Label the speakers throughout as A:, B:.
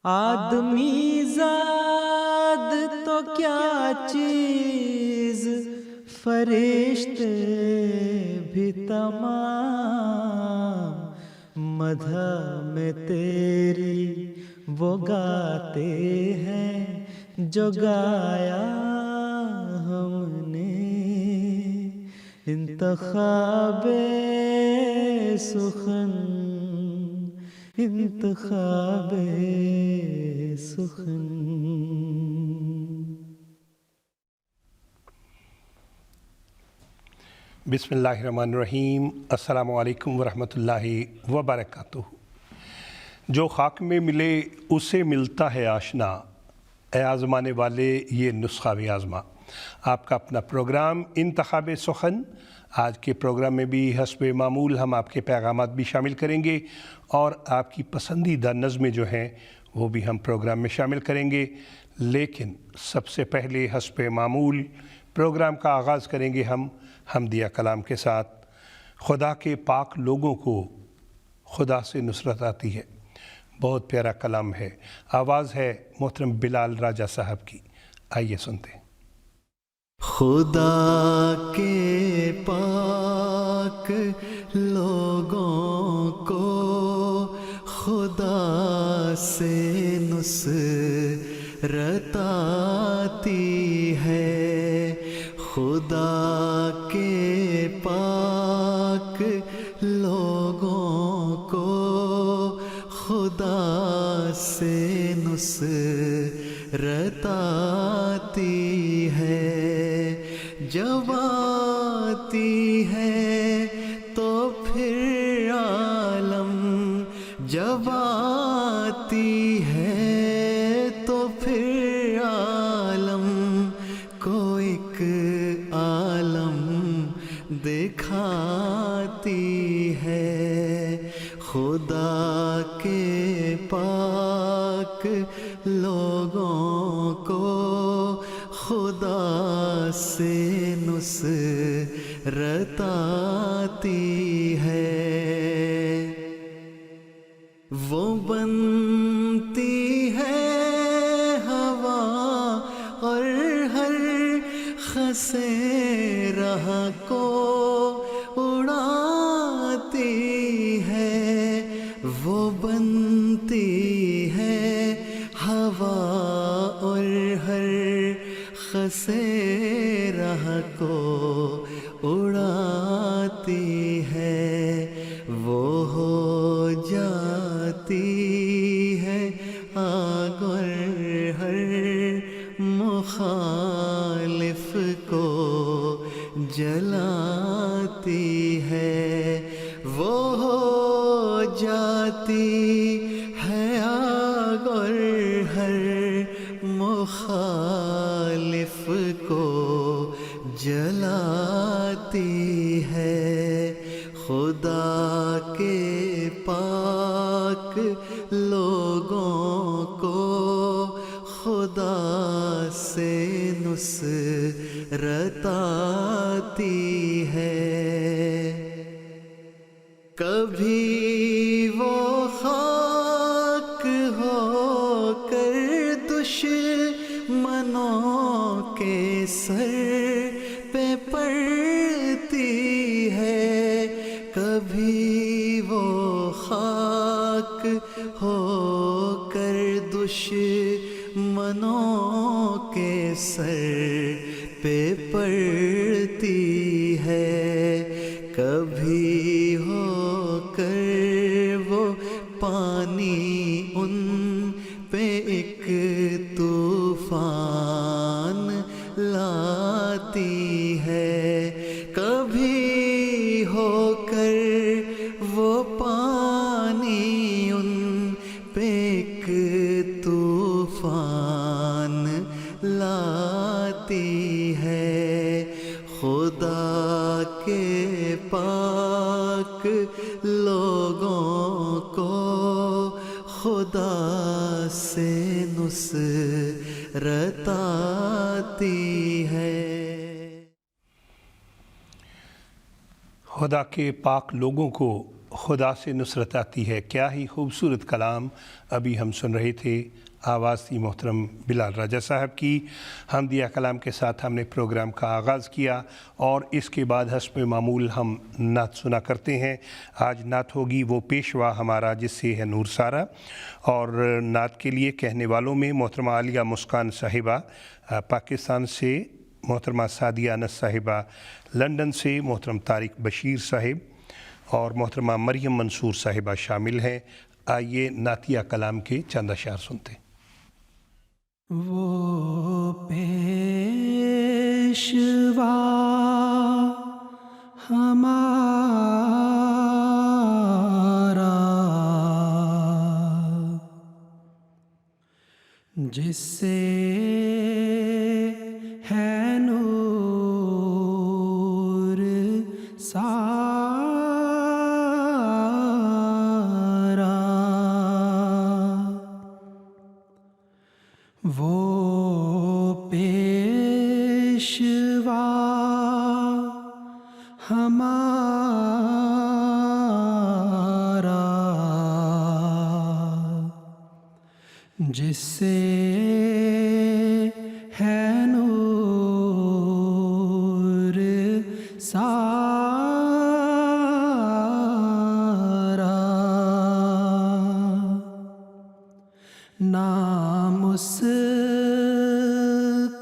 A: آدمی زاد تو کیا چیز، فرشتے بھی تمام مدح میں تیری وہ گاتے ہیں جو گایا ہم نے۔ انتخاب سخن، انتخاب سخن۔
B: بسم اللہ الرحمن الرحیم۔ السلام علیکم ورحمۃ اللہ وبرکاتہ۔ جو خاک میں ملے اسے ملتا ہے آشنا، اے آزمانے والے یہ نسخہ بھی آزما۔ آپ کا اپنا پروگرام انتخاب سخن۔ آج کے پروگرام میں بھی حسب معمول ہم آپ کے پیغامات بھی شامل کریں گے اور آپ کی پسندیدہ نظمیں جو ہیں وہ بھی ہم پروگرام میں شامل کریں گے، لیکن سب سے پہلے حسب معمول پروگرام کا آغاز کریں گے ہم حمدیہ کلام کے ساتھ۔ خدا کے پاک لوگوں کو خدا سے نصرت آتی ہے، بہت پیارا کلام ہے، آواز ہے محترم بلال راجہ صاحب کی، آئیے سنتے ہیں۔
A: خدا کے پاک لوگوں کو خدا سے نصرت آتی ہے، خدا کے پاک لوگوں کو خدا سے نصرت آتی ہے۔ جب آتی ہے تو پھر عالم، جب آتی ہے تو پھر عالم کو ایک عالم دکھاتی ہے۔ خدا کے پاک لوگوں کو خدا سے نصرت آتی ہے۔ وہ بنتی ہے ہوا اور ہر خسے راہ کو اڑاتی ہے، وہ بنتی ہے ہوا اور ہر خسے راہ کو اڑاتی ہے، وہ ہو جاتی ہے آگ اور ہر مخالف کو جلاتی ہے، وہ ہو جاتی ہے آگ اور ہر مخالف کو جلاتی ہے۔ خدا کے پاک لوگوں کو خدا سے نصرت آتی ہے۔ کبھی وہ خاک ہو کر دشمنوں کے سر پہ پڑتی ہے، کبھی وہ خاک ہو کر دشمنوں کے سر پہ پڑتی ہے، کبھی ہو کر وہ پانی ان پہ ایک طوفان لاتی ہے، کبھی ہو کر وہ پانی ان پہ ایک طوفان لاتی ہے۔ خدا کے پاک لوگوں کو خدا سے نصرت آتی ہے۔
B: خدا کے پاک لوگوں کو خدا سے نصرت آتی ہے، کیا ہی خوبصورت کلام ابھی ہم سن رہے تھے۔ آواز تھی محترم بلال راجہ صاحب کی۔ حمدیہ کلام کے ساتھ ہم نے پروگرام کا آغاز کیا اور اس کے بعد حسب معمول ہم نعت سنا کرتے ہیں۔ آج نعت ہوگی وہ پیشوا ہمارا جس سے ہے نور سارا، اور نعت کے لیے کہنے والوں میں محترمہ عالیہ مسکان صاحبہ پاکستان سے، محترمہ سعدیہ انس صاحبہ لندن سے، محترم طارق بشیر صاحب اور محترمہ مریم منصور صاحبہ شامل ہیں۔ آئیے نعتیہ کلام کے چند اشعار سنتے ہیں۔
A: وہ پیشوا ہمارا جس سے ہے نور سارا، وہ پیشوا ہمارا جس سے ہے نور سارا، نام اس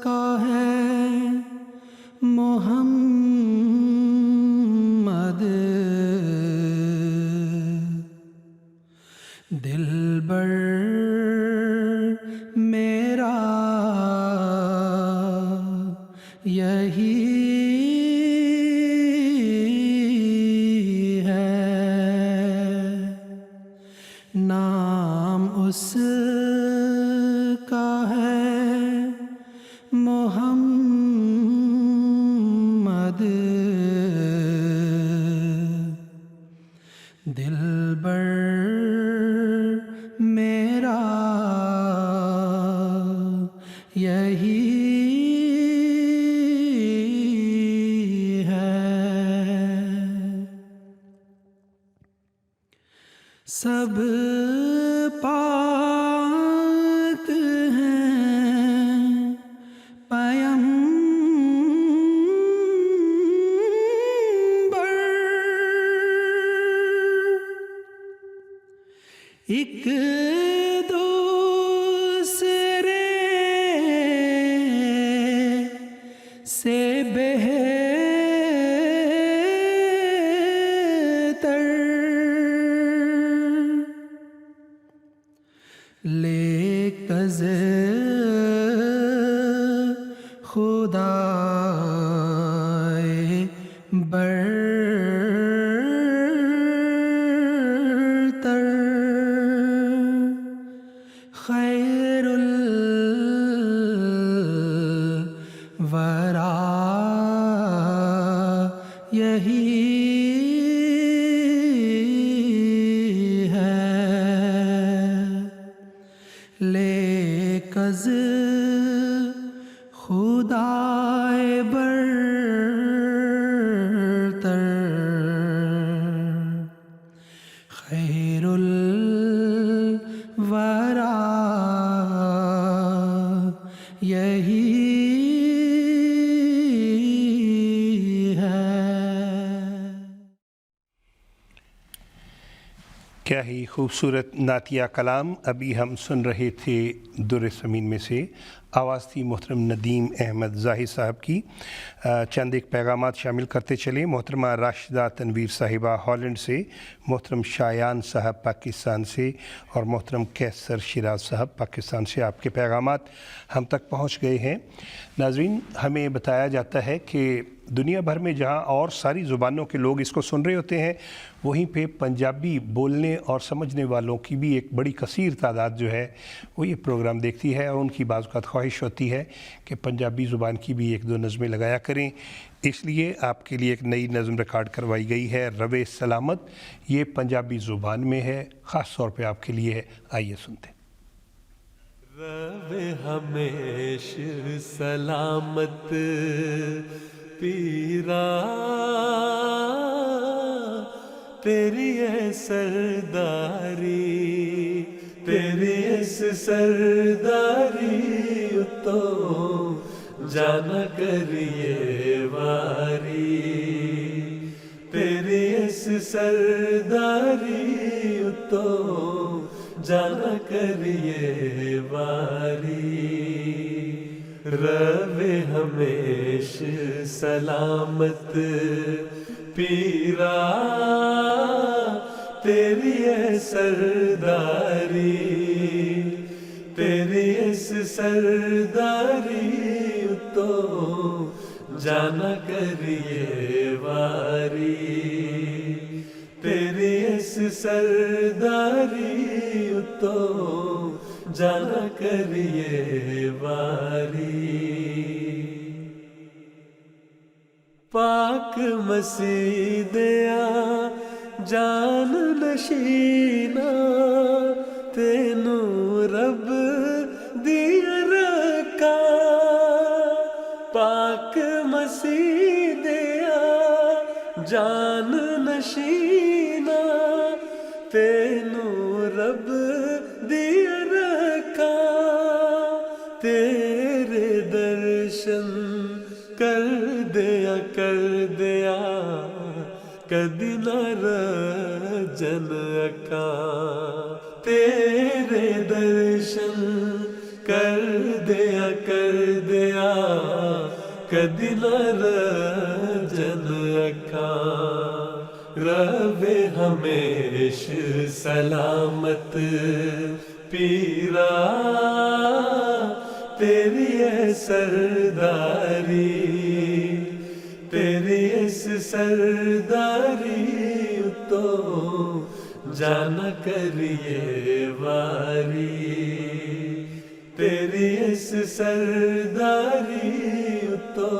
A: کا ہے محمد، دلبر میرا یہی ہے، نام اس کا ہے محمد، دلبر میرا یہی ہے، سب پاک ہیں پیمبر، ایک دوسرے سے بہتر، لیکز خدائے برتر، خیر الورا یہی ہے، لیکز خدائے برتر، خیر الورا یہی ہے۔
B: کیا ہی خوبصورت نعتیہ کلام ابھی ہم سن رہے تھے در سمین میں سے۔ آواز تھی محترم ندیم احمد زاہد صاحب کی۔ چند ایک پیغامات شامل کرتے چلیں۔ محترمہ راشدہ تنویر صاحبہ ہالینڈ سے، محترم شایان صاحب پاکستان سے اور محترم کیسر شیراز صاحب پاکستان سے آپ کے پیغامات ہم تک پہنچ گئے ہیں۔ ناظرین، ہمیں بتایا جاتا ہے کہ دنیا بھر میں جہاں اور ساری زبانوں کے لوگ اس کو سن رہے ہوتے ہیں، وہیں پہ پنجابی بولنے اور سمجھنے والوں کی بھی ایک بڑی کثیر تعداد جو ہے وہ یہ پروگرام دیکھتی ہے، اور ان کی بعض اوقات خواہش ہوتی ہے کہ پنجابی زبان کی بھی ایک دو نظمیں لگایا کریں۔ اس لیے آپ کے لیے ایک نئی نظم ریکارڈ کروائی گئی ہے، روے سلامت۔ یہ پنجابی زبان میں ہے، خاص طور پہ آپ کے لیے ہے۔ آئیے سنتے ہیں۔
A: روے ہمیش سلامت پیرا تیری ہے سرداری، تیری اس سرداری تو جانا کریے واری، تیری اس سرداری تو جانا کریے واری، روے ہمیش سلامت پیرا، تیری ہے سرداری، تیری اس سرداری تو جانا کریے واری، تیری اس سرداری تو جانا کریے واری، پاک مسیدیا جان نشینا تینوں رب دیا رکھا، پاک مسیدیا جان نشینا تینوں رب دیا رکھا، تیرے درشن کر دیا کدی نہ رجن اکھا، تیرے درشن کر دیا کدی نہ رجن اکھا، روے ہمیش سلامت پیرا، تیری ہے سرداری، تیری اس سرداری تو جانا کریے واری، تیری اس سرداری تو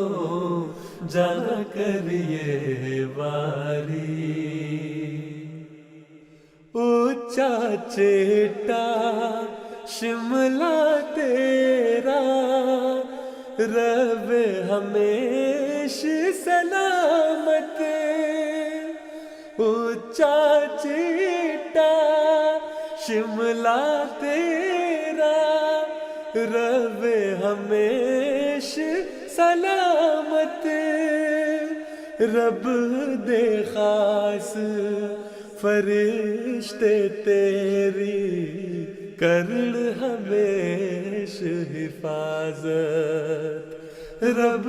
A: جانا کریے واری، اونچا چیٹا شملہ تیرا روے ہمیش سلامت، اونچا چیٹا شملہ تیرا روے ہمیش سلامت، رب دے خاص فرشتے تیری کرن ہمیش حفاظت، رب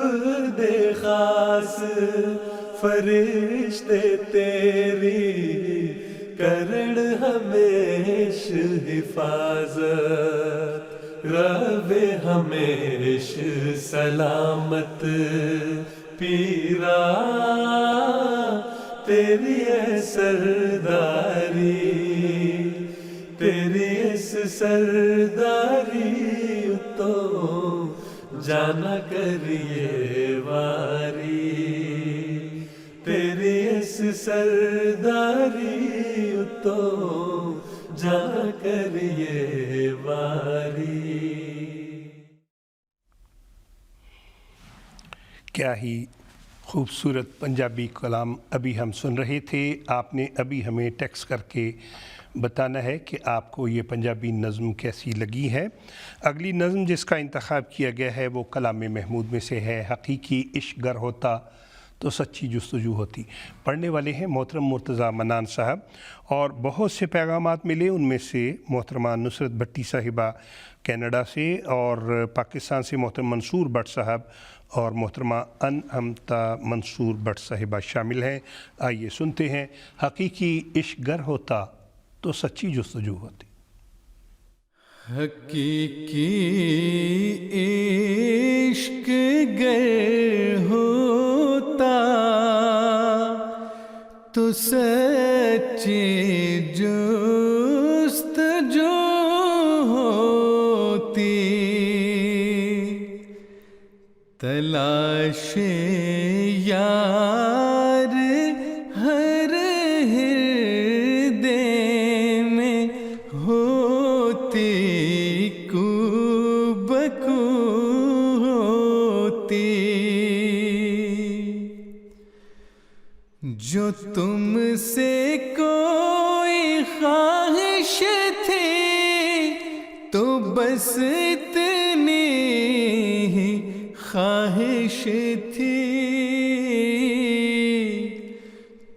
A: دے خاص فرشتے تیری کرن ہمیش حفاظت، روے ہمیش سلامت پیرا، تیری ہے سرداری، تیری اس سرداری تو جانا کریے واری، تیری اس سرداری تو جانا کریے واری۔
B: کیا ہی خوبصورت پنجابی کلام ابھی ہم سن رہے تھے۔ آپ نے ابھی ہمیں ٹیکسٹ کر کے بتانا ہے کہ آپ کو یہ پنجابی نظم کیسی لگی ہے۔ اگلی نظم جس کا انتخاب کیا گیا ہے وہ کلام محمود میں سے ہے، حقیقی عشق گر ہوتا تو سچی جستجو ہوتی۔ پڑھنے والے ہیں محترم مرتضیٰ منان صاحب، اور بہت سے پیغامات ملے، ان میں سے محترمہ نصرت بھٹی صاحبہ کینیڈا سے، اور پاکستان سے محترم منصور بٹ صاحب اور محترمہ انعمتہ منصور بٹ صاحبہ شامل ہیں۔ آئیے سنتے ہیں، حقیقی عشق گر ہوتا تو سچی جستجو ہوتی۔
A: حقیقی عشق گر ہوتا تو سچی جستجو ہوتی، تلاش یار ہر ہردے میں ہوتی، کو بکو ہوتی، جو تم سے بس اتنی ہی خواہش تھی،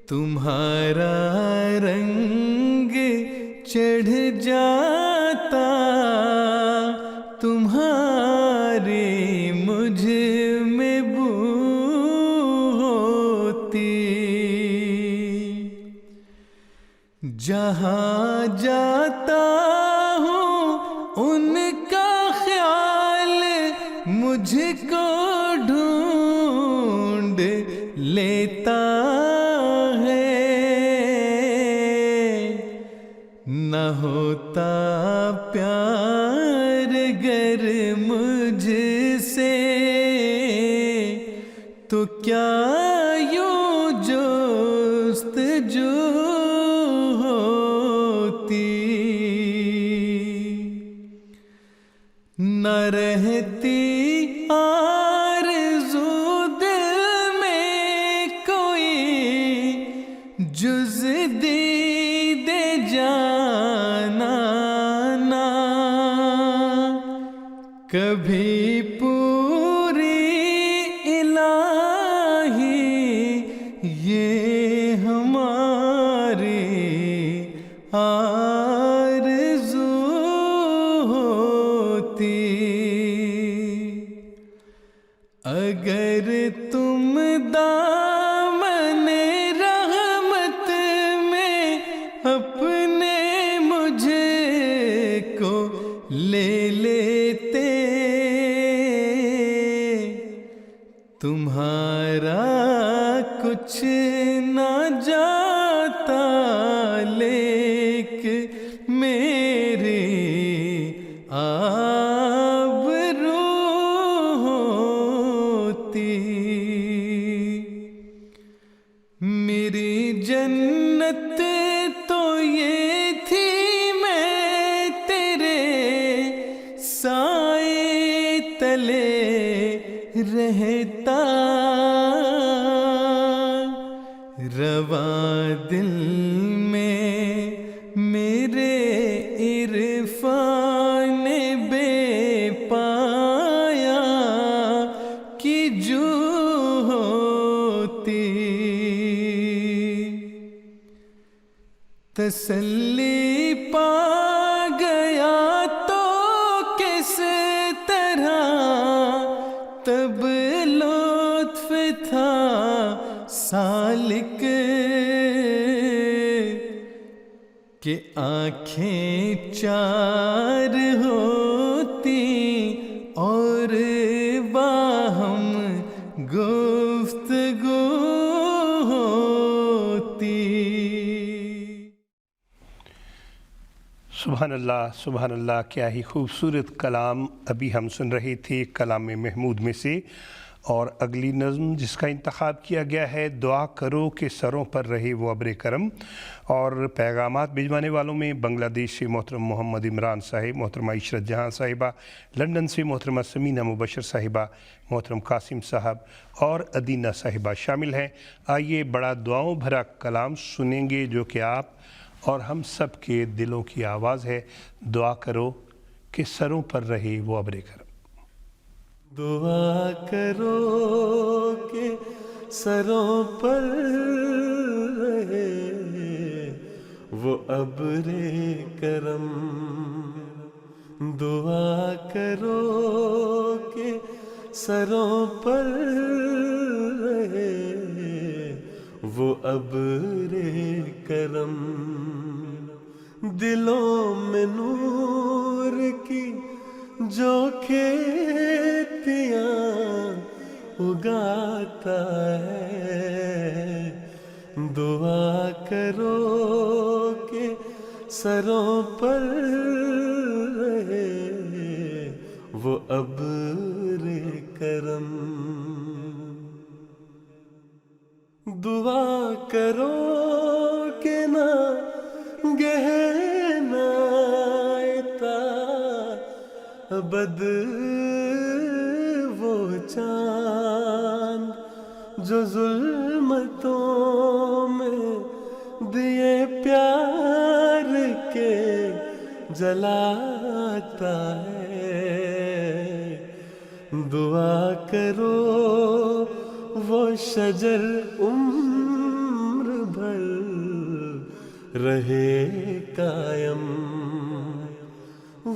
A: تمہارا رنگ چڑھ جاتا، تمہاری مجھ میں بو ہوتی، جہاں جاتا ہوں ان کا خیال مجھ کو ڈھونڈ لیتا ہے، نہ ہوتا پیار گر مجھ سے تو کیا یوں جستجو ہوتی، نہ رہتی آرزو دل میں کوئی جز دید جانا نا، کبھی پوری الہی یہ ہماری آرزو ہوتی، اگر تم دامن رحمت میں اپنے مجھے کو لے لیتے، تمہارا کچھ نہ جاتا لیک میری آبرو ہوتی، میری جنت تو یہ تھی میں تیرے سائے تلے رہتا، رواں دل میں میرے عرفان بے پایا کی جو ہوتی، تسلی پا گیا تو کس طرح تب لطف تھا سالک کہ آنکھیں چار ہوتی اور باہم گفتگو ہوتی۔
B: سبحان اللہ، کیا ہی خوبصورت کلام ابھی ہم سن رہے تھے کلام محمود میں سے، اور اگلی نظم جس کا انتخاب کیا گیا ہے دعا کرو کہ سروں پر رہے وہ ابر کرم، اور پیغامات بھجوانے والوں میں بنگلہ دیش سے محترم محمد عمران صاحب، محترمہ عشرت جہاں صاحبہ، لندن سے محترمہ سمینہ مبشر صاحبہ، محترم قاسم صاحب اور ادینہ صاحبہ شامل ہیں۔ آئیے بڑا دعاؤں بھرا کلام سنیں گے جو کہ آپ اور ہم سب کے دلوں کی آواز ہے۔ دعا کرو کہ سروں پر رہے وہ ابر کرم۔
A: دعا کرو کہ سروں پر رہے وہ ابر کرم، دعا کرو کہ سروں پر رہے وہ ابر کرم، دلوں میں نور کی جو کھیتیاں اگاتا ہے، دعا کرو کہ سروں پر رہے وہ ابر کرم، دعا کرو کہ نہ گہنا ابد وہ چاند جو ظلمتوں میں دیے پیار کے جلاتا ہے، دعا کرو وہ شجر عمر بھر رہے قائم،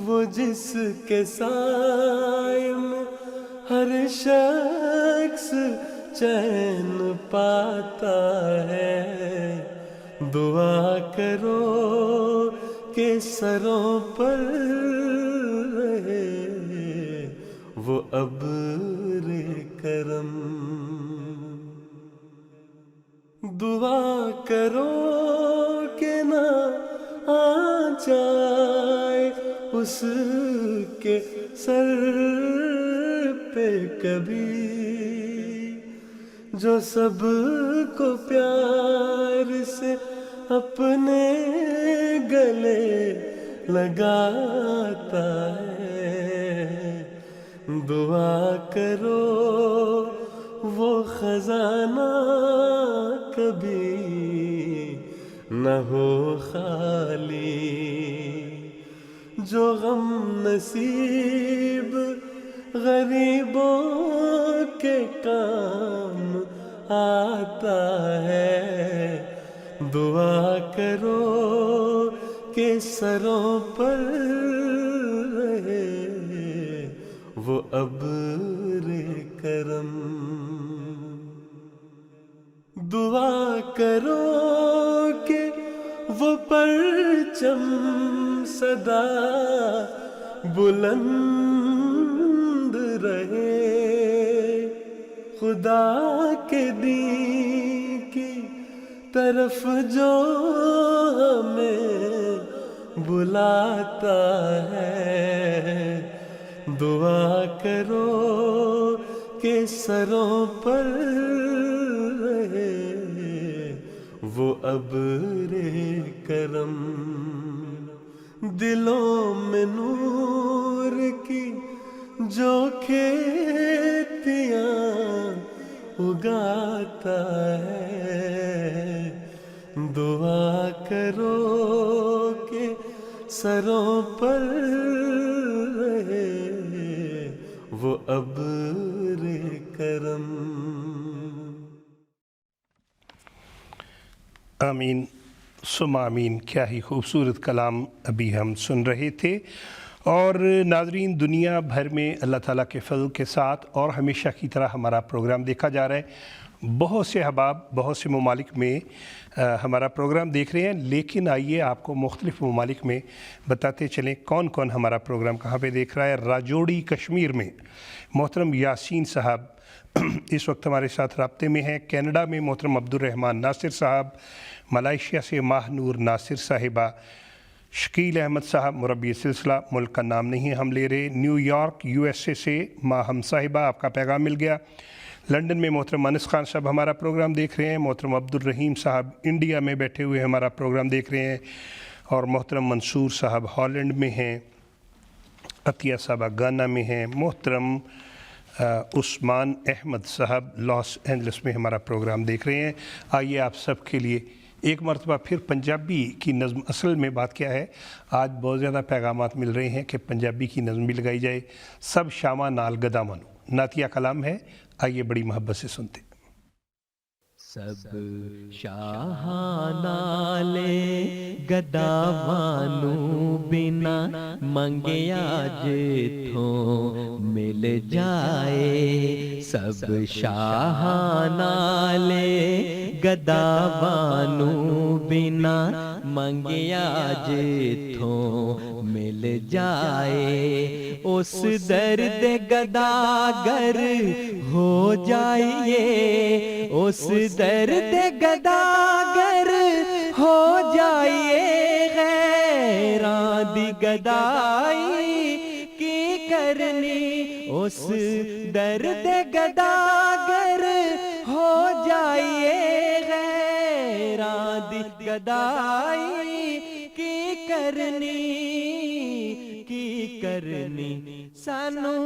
A: وہ جس کے سائے میں ہر شخص چین پاتا ہے۔ دعا کرو کہ سروں پر رہے وہ ابر کرم۔ دعا کرو کہ نہ آ جائے اس کے سر پہ کبھی جو سب کو پیار سے اپنے گلے لگاتا ہے۔ دعا کرو وہ خزانہ کبھی نہ ہو خالی، جو غم نصیب غریبوں کے کام آتا ہے۔ دعا کرو کہ سروں پر رہے وہ ابر کرم۔ دعا کرو کہ وہ پرچم سدا بلند رہے، خدا کے دین کی طرف جو ہمیں بلاتا ہے۔ دعا کرو کہ سروں پر رہے وہ ابر کرم۔ دلوں میں نور کی جو کھیتیاں اگاتا ہے، دعا کرو کہ سروں پر رہے وہ ابر کرم۔
B: آمین ثم آمین۔ کیا ہی خوبصورت کلام ابھی ہم سن رہے تھے۔ اور ناظرین، دنیا بھر میں اللہ تعالیٰ کے فضل کے ساتھ اور ہمیشہ کی طرح ہمارا پروگرام دیکھا جا رہا ہے۔ بہت سے احباب بہت سے ممالک میں ہمارا پروگرام دیکھ رہے ہیں، لیکن آئیے آپ کو مختلف ممالک میں بتاتے چلیں کون کون ہمارا پروگرام کہاں پہ دیکھ رہا ہے۔ راجوڑی کشمیر میں محترم یاسین صاحب اس وقت ہمارے ساتھ رابطے میں ہیں۔ کینیڈا میں محترم عبدالرحمن ناصر صاحب، ملائیشیا سے ماہ نور ناصر صاحبہ، شکیل احمد صاحب مربی سلسلہ، ملک کا نام نہیں ہم لے رہے، نیو یارک USA سے ماہم صاحبہ، آپ کا پیغام مل گیا۔ لنڈن میں محترم انس خان صاحب ہمارا پروگرام دیکھ رہے ہیں۔ محترم عبدالرحیم صاحب انڈیا میں بیٹھے ہوئے ہمارا پروگرام دیکھ رہے ہیں، اور محترم منصور صاحب ہالینڈ میں ہیں، عطیہ صاحبہ گانا میں ہیں، محترم عثمان احمد صاحب لاس اینجلس میں ہمارا پروگرام دیکھ رہے ہیں۔ آئیے آپ سب کے لیے ایک مرتبہ پھر پنجابی کی نظم، اصل میں بات کیا ہے، آج بہت زیادہ پیغامات مل رہے ہیں کہ پنجابی کی نظم بھی لگائی جائے۔ سب شامہ نال گدا منو نعتیہ کلام ہے، آئیے بڑی محبت سے سنتے ہیں۔
C: سب شاہ نالے گداوانو بنا منگیا جتھوں مل جائے، سب شاہ نالے گداوانو بنا منگیا جتھوں مل جائے، اس درد گداگر ہو جائیے، اس درد گداگر ہو جائیے، غیراں دی گدائی کی کرنی، اس درد گداگر ہو جائیے، غیراں دی گدائی کی کرنی کرنی سانو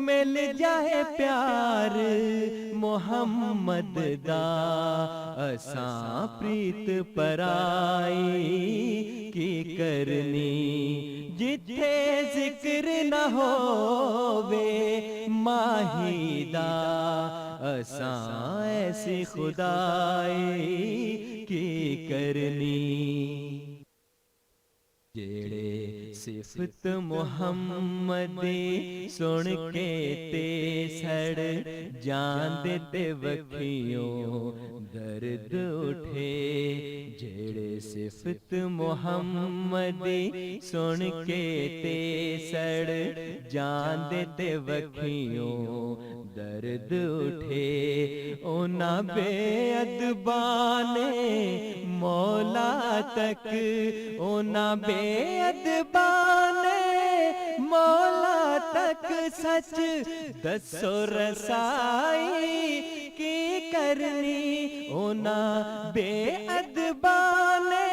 C: مل جائے پیار محمد دا اساں پریت پرائی کی کرنی جتھے ذکر نہ ہووے ماہی دا اساں ایسی خدائی کی کرنی جیڑے صفت محمد سن کے تے سڑ جان تے وکھیوں درد اٹھے جیڑے صفت محمد سن کے تے سڑ جان تے وکھیوں درد اٹھے اونا بے ادبانے مولا تک اونا بے ادبانے مولا تک سچ دسو رسائی کی کرنی اونا بے ادبانے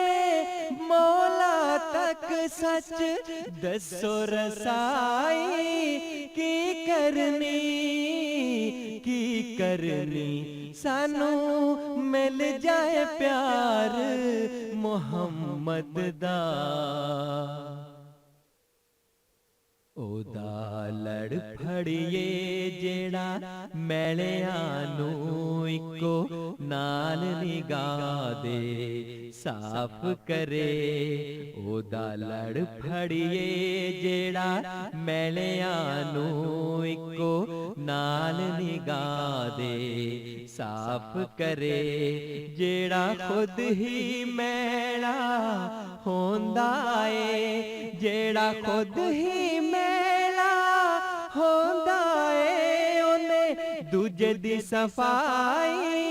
C: مولا تک سچ دسو رسائی کی کرنی سانو مل جائے پیار محمد دا او دا لڑ پھڑیے جیڑا میلیاں نو اکو نال نگاہ دے صاف کرے او دا لڑ پھڑیے جیڑا میلیاں نو اکو نال نگاہ دے صاف کرے جیڑا خود ہی میلا ہوندا اے جیڑا خود ہی میلا ہوندا اے اونے دوجے دی صفائی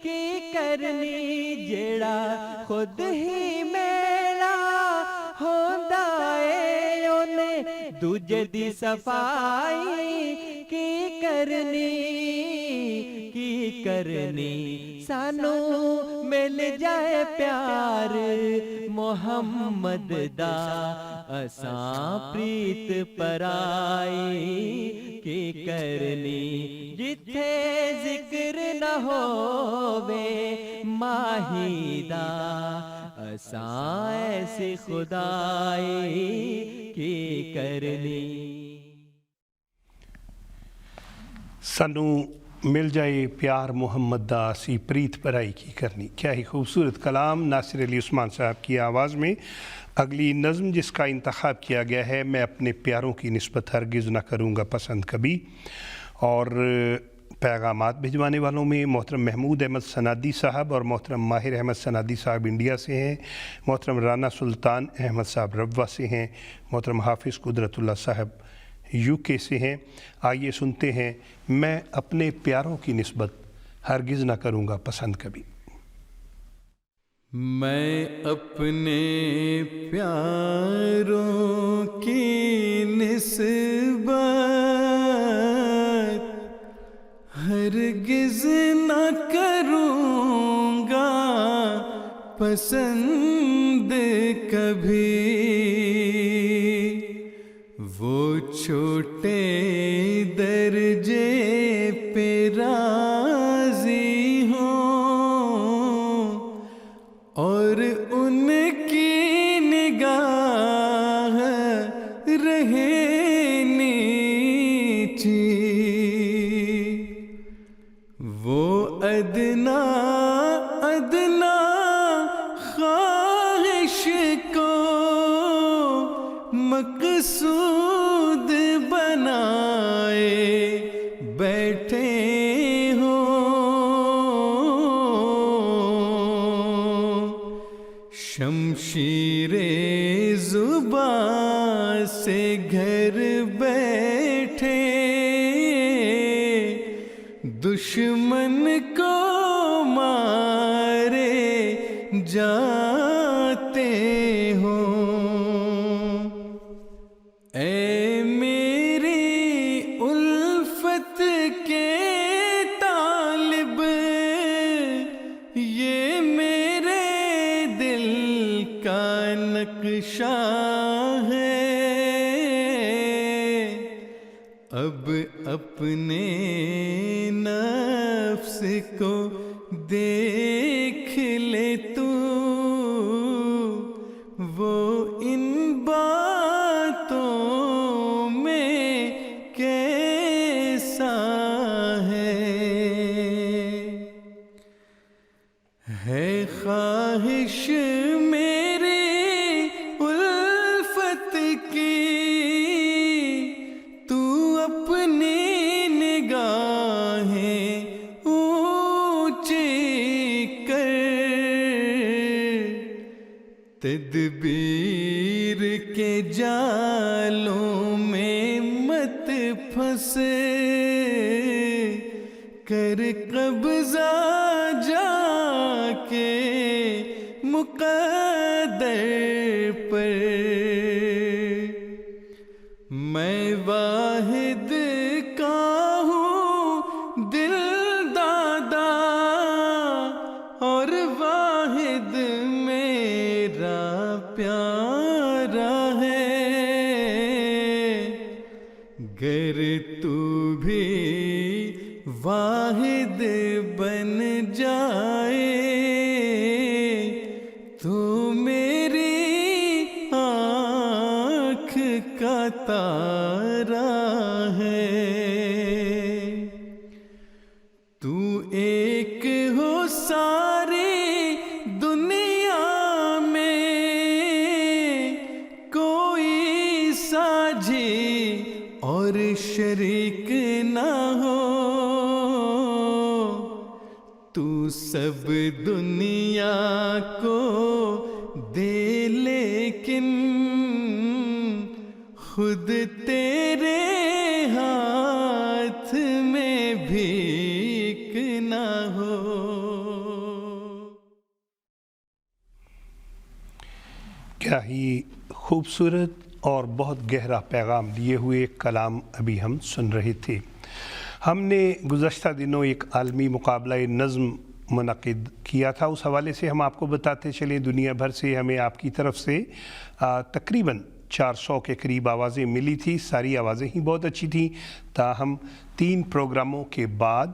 C: کی کرنی جیڑا خود ہی میلا ہوندا اے اونے دوجے دی صفائی کی کرنی سانو مل جائے پیار محمد دا اساں پریت پرائی کی کرنی جتھے ذکر نہ ہووے ماہی دا اساں ایسی خدائی کی کرنی
B: سانو مل جائے پیار محمد دا اسی پریت پرائی کی کرنی. کیا ہی خوبصورت کلام ناصر علی عثمان صاحب کی آواز میں. اگلی نظم جس کا انتخاب کیا گیا ہے میں اپنے پیاروں کی نسبت ہرگز نہ کروں گا پسند کبھی. اور پیغامات بھجوانے والوں میں محترم محمود احمد سنادی صاحب اور محترم ماہر احمد سنادی صاحب انڈیا سے ہیں, محترم رانا سلطان احمد صاحب ربوہ سے ہیں, محترم حافظ قدرت اللہ صاحب یو کے سے ہیں. آئیے سنتے ہیں میں اپنے پیاروں کی نسبت ہرگز نہ کروں گا پسند کبھی.
C: میں اپنے پیاروں کی نسبت ہرگز نہ کروں گا پسند کبھی. وہ چھوٹے درجے پہ راضی ہوں اور ان کی نگاہ رہے نیچی. وہ ادنا خواہش کو مقصود بنائے بیٹھے ہوں. شمشیر زبان سے گھر بیٹھے دشمن کو مارے جاتے ہوں. اے میری الفت کے طالب یہ میرے دل کا نقشہ ہے. اب اپنے نفس کو دیکھ لے تو، وہ ان باتوں میں کیسا ہے خواہش میری الفت کی، تو اپنی نگاہیں اونچی کر، تدبیر کے جالوں میں مت پھنس، کر قبضہ جا کے مقدر پر، میں واحد کا ہوں دل دادا، اور واحد میرا پیارا ہے، گر تو بھی واحد بن جائے تو میری آنکھ کا تارا ہے، تو ایک ہو ساری دنیا میں، کوئی ساجھی اور شریک نہ ہو، تو سب دنیا کو دے لیکن خود تیرے ہاتھ میں بھیک نہ ہو۔
B: کیا ہی خوبصورت اور بہت گہرا پیغام دیے ہوئے کلام ابھی ہم سن رہے تھے۔ ہم نے گزشتہ دنوں ایک عالمی مقابلہ نظم منعقد کیا تھا، اس حوالے سے ہم آپ کو بتاتے چلیں دنیا بھر سے ہمیں آپ کی طرف سے تقریباً 400 کے قریب آوازیں ملی تھی، ساری آوازیں ہی بہت اچھی تھیں، تاہم 3 پروگراموں کے بعد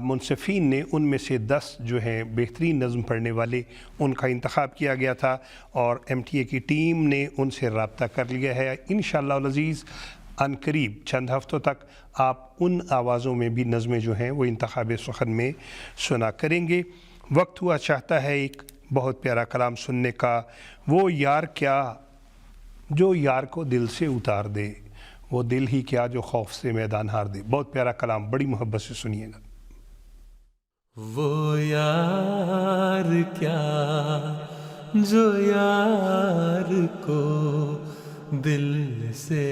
B: منصفین نے ان میں سے 10 جو ہیں بہترین نظم پڑھنے والے ان کا انتخاب کیا گیا تھا، اور MTA کی ٹیم نے ان سے رابطہ کر لیا ہے۔ انشاءاللہ العزیز عن قریب چند ہفتوں تک آپ ان آوازوں میں بھی نظمیں جو ہیں وہ انتخاب سخن میں سنا کریں گے۔ وقت ہوا چاہتا ہے ایک بہت پیارا کلام سننے کا، وہ یار کیا جو یار کو دل سے اتار دے، وہ دل ہی کیا جو خوف سے میدان ہار دے۔ بہت پیارا کلام، بڑی محبت سے سنیے گا۔
A: وہ یار کیا جو یار کو دل سے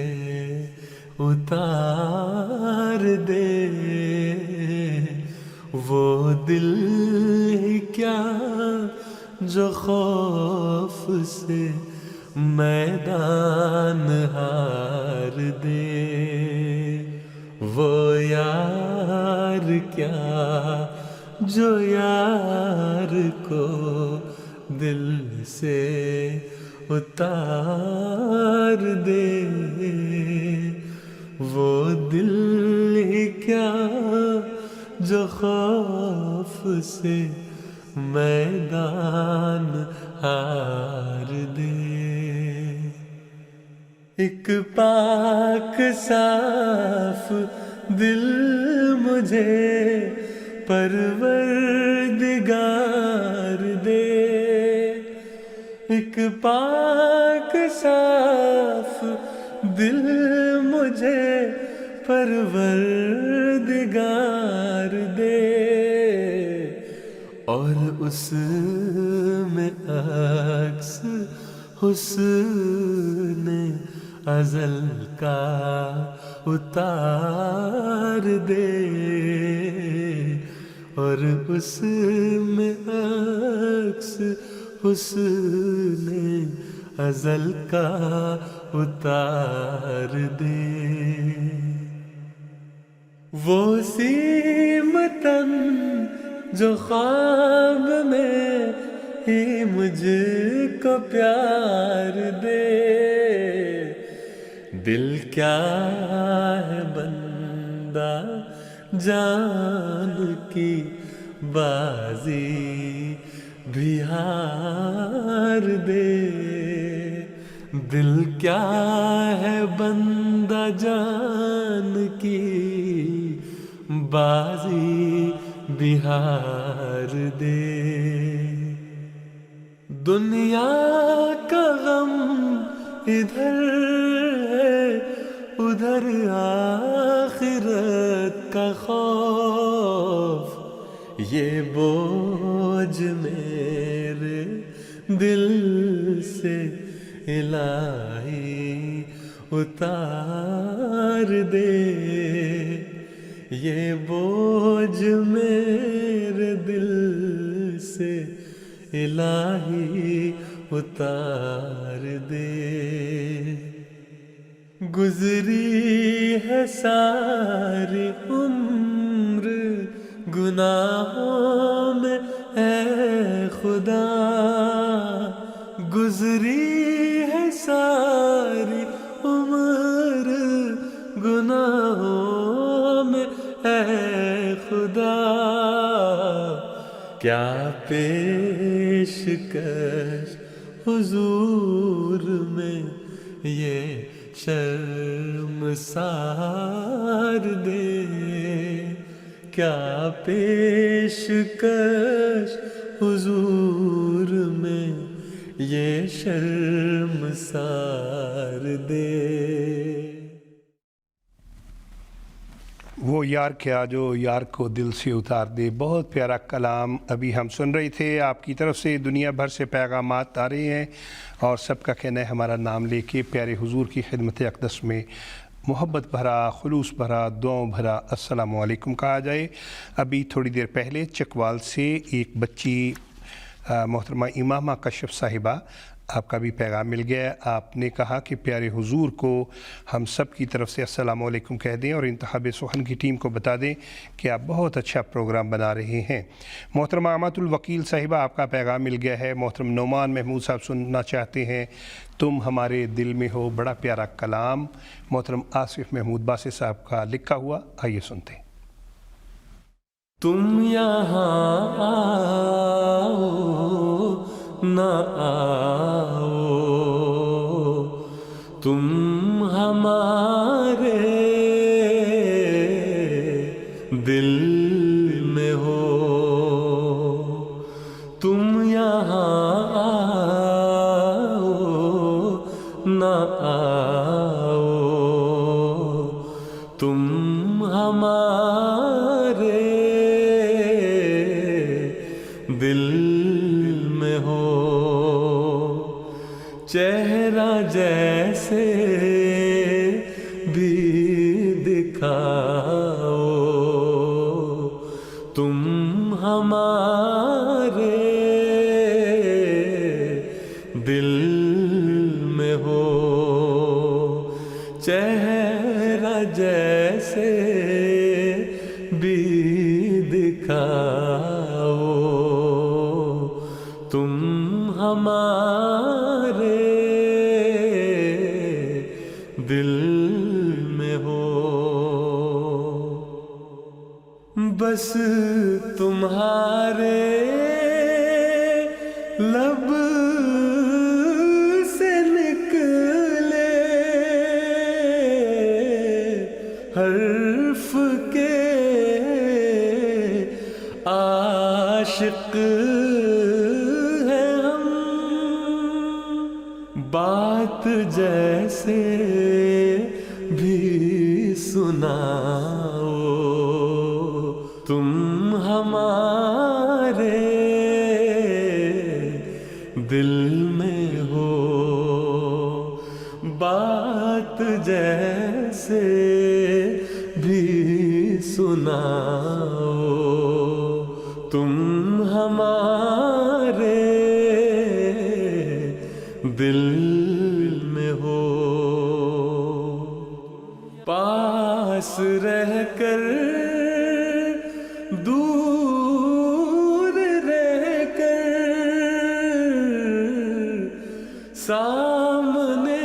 A: اتار دے، وہ دل کیا جو خوف سے میدان ہار دے، وہ یار کیا جو یار کو دل سے اتار دے، وہ دل کیا جو خوف سے میدان ہار دے۔ ایک پاک صاف دل مجھے پروردگار دے، ایک پاک صاف دل مجھے پروردگار دے، اور اس میں عکس حسن ازل کا اتار دے، اور اس میں عکس حسن ازل کا اتار دے، وہ سیمتن جو خواب میں ہی مجھ کو پیار دے، دل کیا ہے بندہ جان کی بازی بھی ہار دے، دل کیا ہے بندہ جان کی بازی بھی ہار دے، دنیا کا غم ادھر ہے ادھر آخرت کا خوف، یہ بوجھ میرے دل سے الہی اتار دے، یہ بوجھ میرے دل سے الہی اتار دے، گزری ہے ساری عمر گناہوں میں اے خدا، گزری ہے ساری عمر گناہوں میں اے خدا، کیا پیشکش حضور میں یہ شرمسار دے، کیا پیشکش حضور میں یہ شرمسار دے۔
B: وہ یار کیا جو یار کو دل سے اتار دے، بہت پیارا کلام ابھی ہم سن رہے تھے۔ آپ کی طرف سے دنیا بھر سے پیغامات آ رہے ہیں اور سب کا کہنا ہے ہمارا نام لے کے پیارے حضور کی خدمت اقدس میں محبت بھرا، خلوص بھرا، دعاؤں بھرا السلام علیکم کہا جائے۔ ابھی تھوڑی دیر پہلے چکوال سے ایک بچی محترمہ امامہ کشف صاحبہ، آپ کا بھی پیغام مل گیا۔ آپ نے کہا کہ پیارے حضور کو ہم سب کی طرف سے السلام علیکم کہہ دیں اور انتخاب سخن کی ٹیم کو بتا دیں کہ آپ بہت اچھا پروگرام بنا رہے ہیں۔ محترمہ امات الوکیل صاحبہ، آپ کا پیغام مل گیا ہے۔ محترم نعمان محمود صاحب سننا چاہتے ہیں تم ہمارے دل میں ہو، بڑا پیارا کلام محترم آصف محمود باسط صاحب کا لکھا ہوا، آئیے سنتے ہیں۔
A: تم یہاں آؤ نہ آؤ، تم ہمارے دل میں ہو، تم یہاں آؤ نہ آؤ، تم ہمارے دل میں ہو، چہرہ جیسے بھی دکھاؤ، تم ہمارے دل میں ہو، چہرہ جیسے بھی دکھاؤ، تم ہمارے دل میں ہو، بس تمہارے لب سے نکلے حرف کے عاشق ہیں ہم، بات جیسے بھی سناؤ، تم ہمارے دل میں ہو، بات جیسے بھی سناؤ، تم ہمارے دل میں ہو، پاس رہ کر دور رہ کر سامنے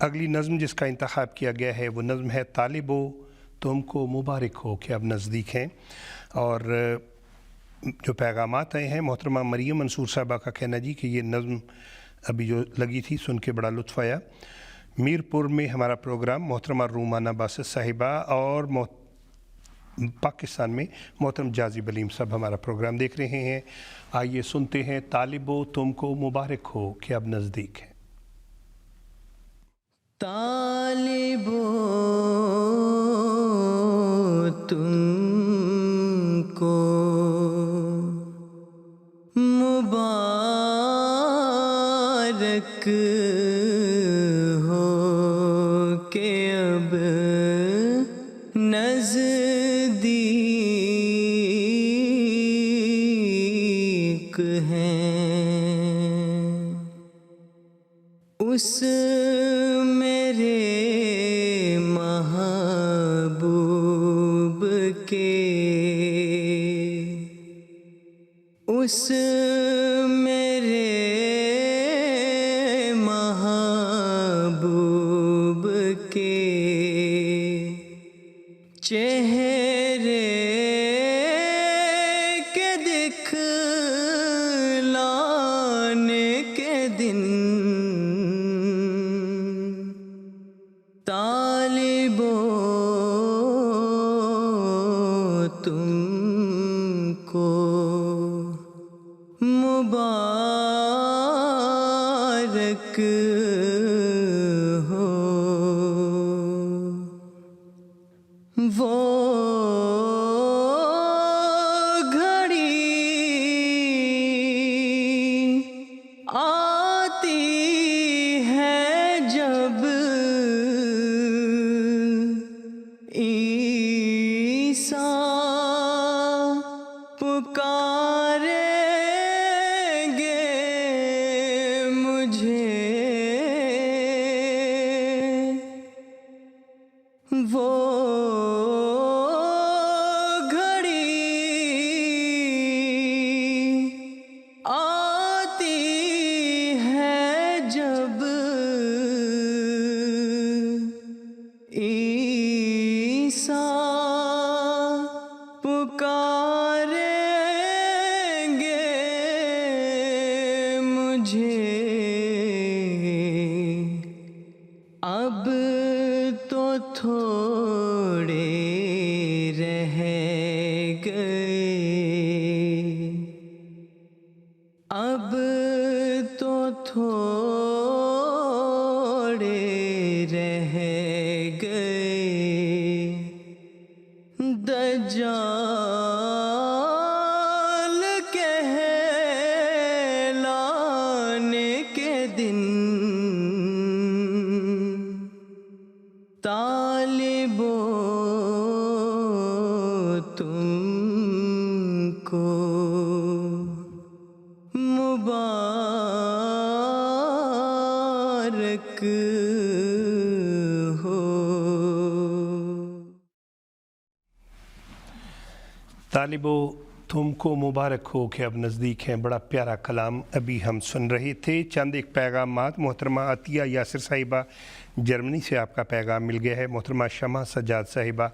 B: اگلی نظم جس کا انتخاب کیا گیا ہے وہ نظم ہے طالبو تم کو مبارک ہو کہ اب نزدیک ہیں. اور جو پیغامات آئے ہیں محترمہ مریم منصور صاحبہ کا کہنا جی کہ یہ نظم ابھی جو لگی تھی سن کے بڑا لطف آیا. میرپور میں ہمارا پروگرام محترمہ رومانہ باسط صاحبہ اور پاکستان میں محترم جازب علیم صاحب ہمارا پروگرام دیکھ رہے ہیں. آئیے سنتے ہیں طالبو تم کو مبارک ہو کہ اب نزدیک ہے.
C: طالبو تم کو مبارک ہو کہ اب نزدیک ہیں اس میرے محبوب کے اس میرے محبوب کے چہرے کے دکھلانے کے دن طالبو تم کو مبارک ہو. وہ گھڑی آتی ہے جب عیسیٰ پکاریں گے مجھے. وہ گھڑی آتی ہے جب عیسیٰ پکاریں گے مجھے. اب تو تھوڑے رہ گئے اب تو تھوڑے رہ گئے دجال کہلانے کے دن طالبو تم کو مبارک ہو.
B: طالبو تم کو مبارک ہو کہ اب نزدیک ہیں. بڑا پیارا کلام ابھی ہم سن رہے تھے. چند ایک پیغامات. محترمہ عطیہ یاسر صاحبہ جرمنی سے آپ کا پیغام مل گیا ہے. محترمہ شمع سجاد صاحبہ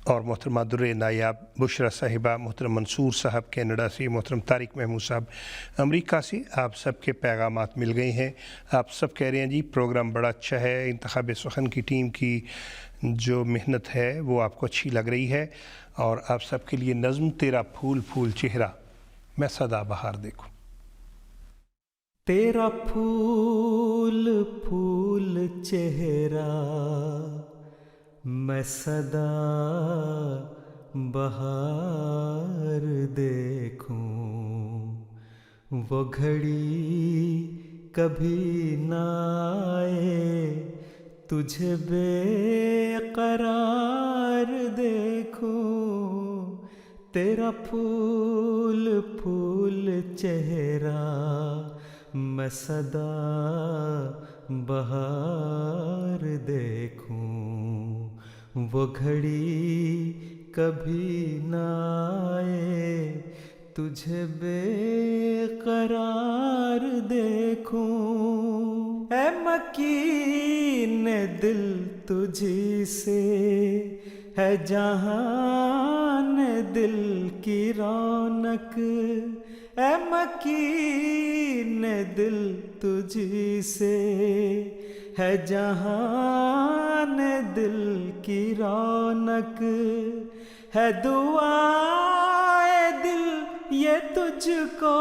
B: اور محترمہ در نایاب بشرا صاحبہ. محترم منصور صاحب کینیڈا سے. محترم طارق محمود صاحب امریکہ سے. آپ سب کے پیغامات مل گئے ہیں. آپ سب کہہ رہے ہیں جی پروگرام بڑا اچھا ہے. انتخاب سخن کی ٹیم کی جو محنت ہے وہ آپ کو اچھی لگ رہی ہے. اور آپ سب کے لیے نظم تیرا پھول پھول چہرہ میں سدا بہار دیکھوں.
A: تیرا پھول پھول چہرہ میں سدا بہار دیکھوں. وہ گھڑی کبھی نہ آئے تجھے بے قرار دیکھوں. تیرا پھول پھول چہرہ میں سدا بہار دیکھوں. وہ گھڑی کبھی نہ آئے تجھے بے قرار دیکھوں. اے مکین دل تجھی سے ہے جہان دل کی رونق، اے مکین دل تجھی سے ہے جہان دل کی رونق، ہے دعائے دل یہ تجھ کو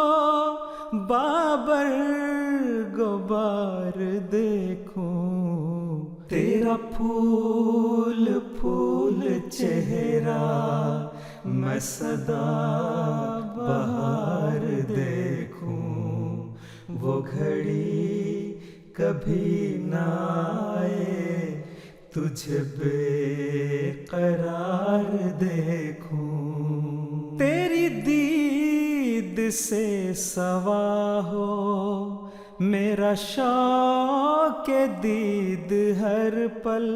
A: بابر غبار دیکھوں، تیرا پھول پھول چہرہ میں سدا بہار دیکھوں، وہ گھڑی کبھی نہ آئے تجھے بے قرار دیکھوں، تیری دید سے سوا ہو میرا شوق دید ہر پل،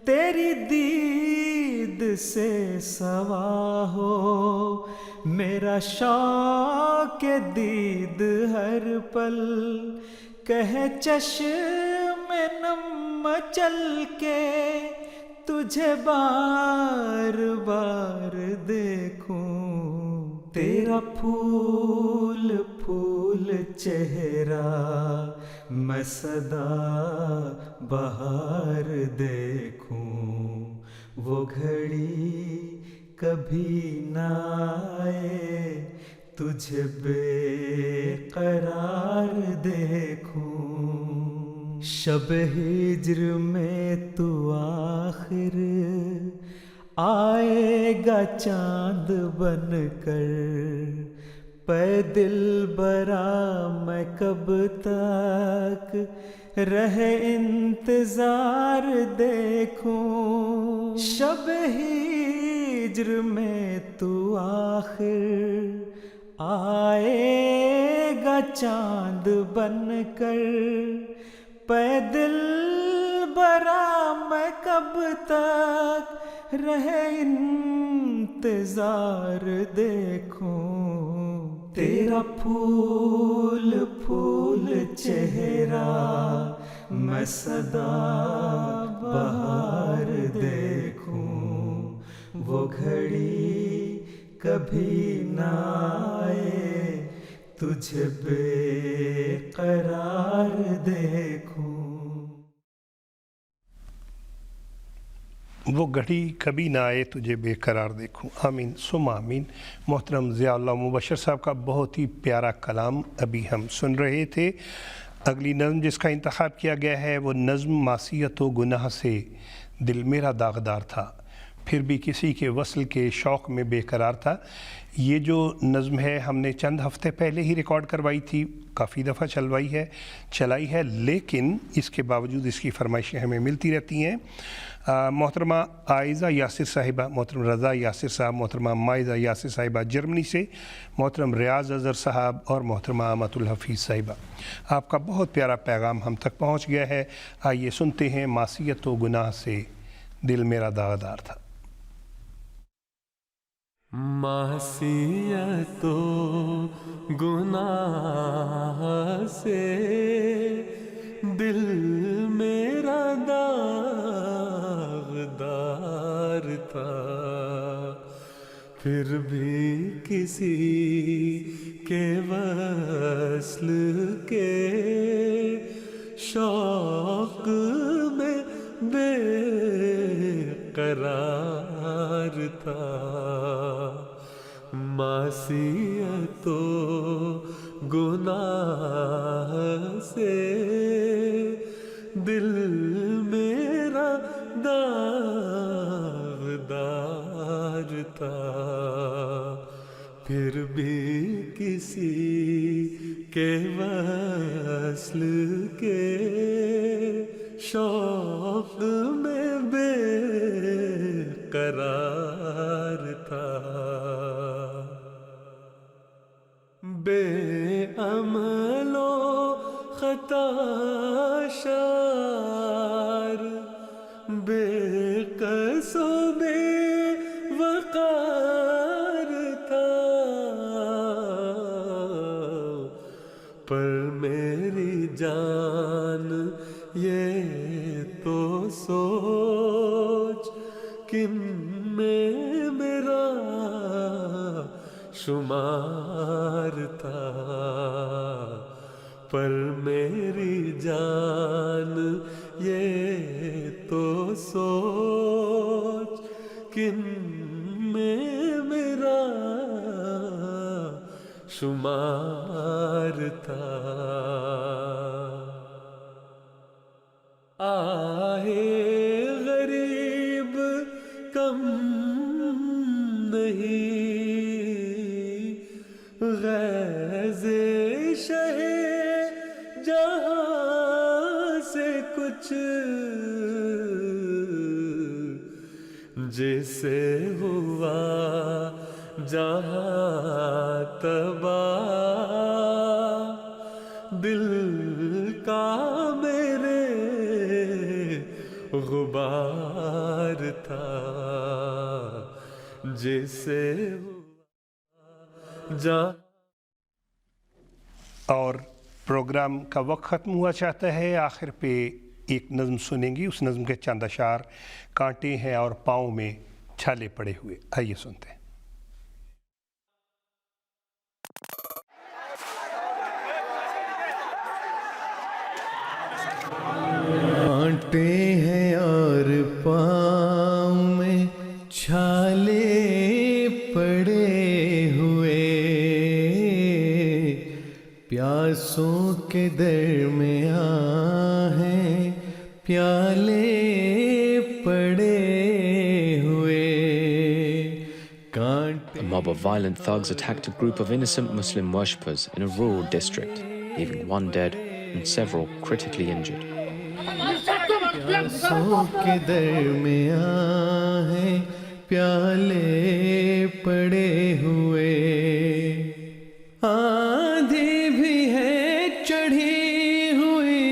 A: تیری دید سے سوا ہو میرا شوق دید ہر پل، کہے چشم نم مچل کے تجھے بار بار دیکھوں، تیرا پھول پھول چہرہ میں سدا بہار دیکھوں، وہ گھڑی کبھی نہ آئے تجھے بے قرار دیکھوں، شب ہجر میں تو آخر آئے گا چاند بن کر، پے دل برا میں کب تک رہے انتظار دیکھوں، شب ہجر میں تو آخر آئے گا چاند بن کر، پے دل برا میں کب تک رہے انتظار دیکھوں، تیرا پھول پھول چہرہ میں سدا بہار دیکھوں، وہ گھڑی کبھی نہ آئے تجھے بے قرار دیکھوں،
B: وہ گھڑی کبھی نہ آئے تجھے بے قرار دیکھوں، آمین ثم آمین۔ محترم ضیاء اللہ مبشر صاحب کا بہت ہی پیارا کلام ابھی ہم سن رہے تھے۔ اگلی نظم جس کا انتخاب کیا گیا ہے وہ نظم معصیت و گناہ سے دل میرا داغدار تھا، پھر بھی کسی کے وصل کے شوق میں بے قرار تھا۔ یہ جو نظم ہے ہم نے چند ہفتے پہلے ہی ریکارڈ کروائی تھی، کافی دفعہ چلائی ہے، لیکن اس کے باوجود اس کی فرمائشیں ہمیں ملتی رہتی ہیں۔ محترمہ عائزہ یاسر صاحبہ، محترم رضا یاسر صاحب، محترمہ مائزہ یاسر صاحبہ جرمنی سے، محترم ریاض اظہر صاحب اور محترمہ آمۃ الحفیظ صاحبہ، آپ کا بہت پیارا پیغام ہم تک پہنچ گیا ہے۔ آئیے سنتے ہیں معصیت و گناہ سے دل میرا داغدار تھا۔
C: معصیت و گناہ سے دل میرا داغدار تھا، پھر بھی کسی کے وصل کے شوق میں بے قرار تھا، معصیت و گناہ سے دل میرا داغدار تھا، پھر بھی کسی کے وصل کے شوق میں بے قرار تھا، بے عمل و خطا شار، بے قص و بے وقار تھا، پر میری جان
A: جان یہ تو سوچ کن میں میرا شمار تھا. آہے غریب کم نہیں غیظ شہ جہاں سے کچھ جسے ہوا جہاں تباہ دل کا میرے غبار تھا جسے ہوا جہاں.
B: اور پروگرام کا وقت ختم ہوا چاہتا ہے. آخر پہ ایک نظم سنیں گی. اس نظم کے چند اشعار کانٹے ہیں اور پاؤں میں چھالے پڑے ہوئے. آئیے سنتے ہیں.
C: کانٹے ہیں اور پاؤں میں چھالے پڑے ہوئے پیاسوں کے درمیان ہیں پیالے پڑے ہوئے.
D: A mob of violent thugs attacked a group of innocent Muslim worshippers in a rural district, leaving one dead and several critically injured.
C: پیاسوں کے درمیان ہیں پیالے پڑے ہوئے آندھی بھی ہے چڑھی ہوئی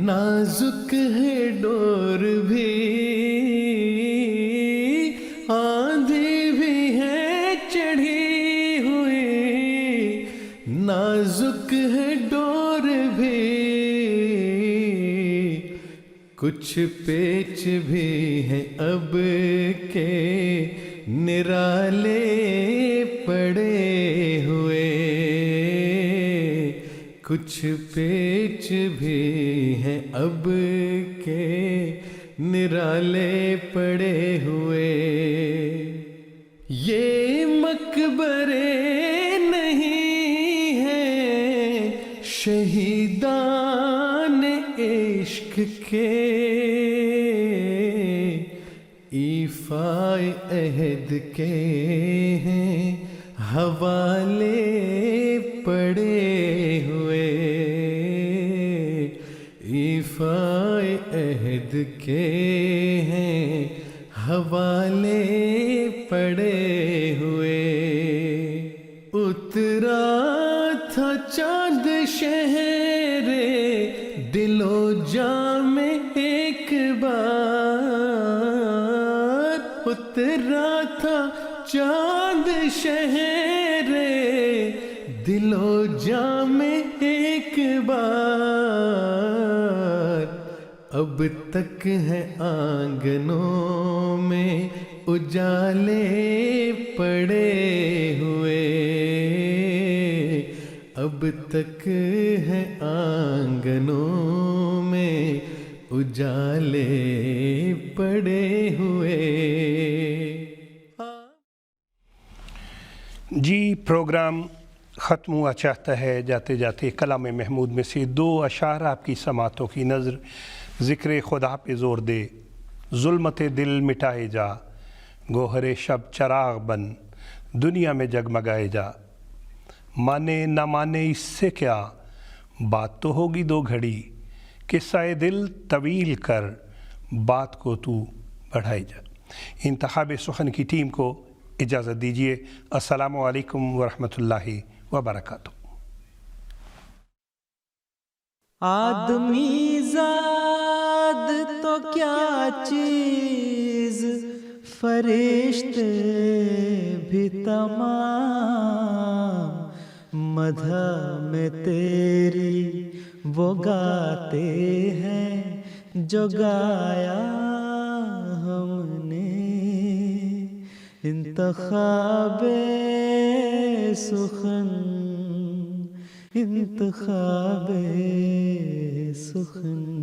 C: نازک ہے ڈور بھی آندھی بھی ہے چڑھی ہوئی نازک ہے ڈور بھی کچھ پیچ بھی ہیں اب کے نرالے پڑے ہوئے کچھ پیچ بھی ہیں اب کے نرالے پڑے ہوئے. یہ مقبرے نہیں ہیں شہیدان عشق کے ایفائے عہد کے ہیں حوالے پڑے ہوئے ایفائے عہد کے ہیں حوالے پڑے ہوئے. اترا تھا چاند شہر دل و جاں میں ایک بار اترا تھا چاند شہر دل و جاں میں ایک بار اب تک ہے آنگنوں میں اجالے پڑے ہوئے اب تک ہے آنگنوں میں اجالے پڑے ہوئے.
B: جی پروگرام ختم ہوا چاہتا ہے. جاتے جاتے کلام محمود میں سے دو اشعار آپ کی سماعتوں کی نظر. ذکر خدا پہ زور دے ظلمت دل مٹائے جا گوہر شب چراغ بن دنیا میں جگمگائے جا مانے نہ مانے اس سے کیا بات تو ہوگی دو گھڑی قصہ دل طویل کر بات کو تو بڑھائے جا. انتخاب سخن کی ٹیم کو اجازت دیجیے. السلام علیکم ورحمۃ اللہ وبرکاتہ.
A: آدمی زاد تو کیا چیز فرشتے بھی تمام مدح میں تیری وہ گاتے ہیں جو گایا ہم نے. انتخاب سخن انتخاب سخن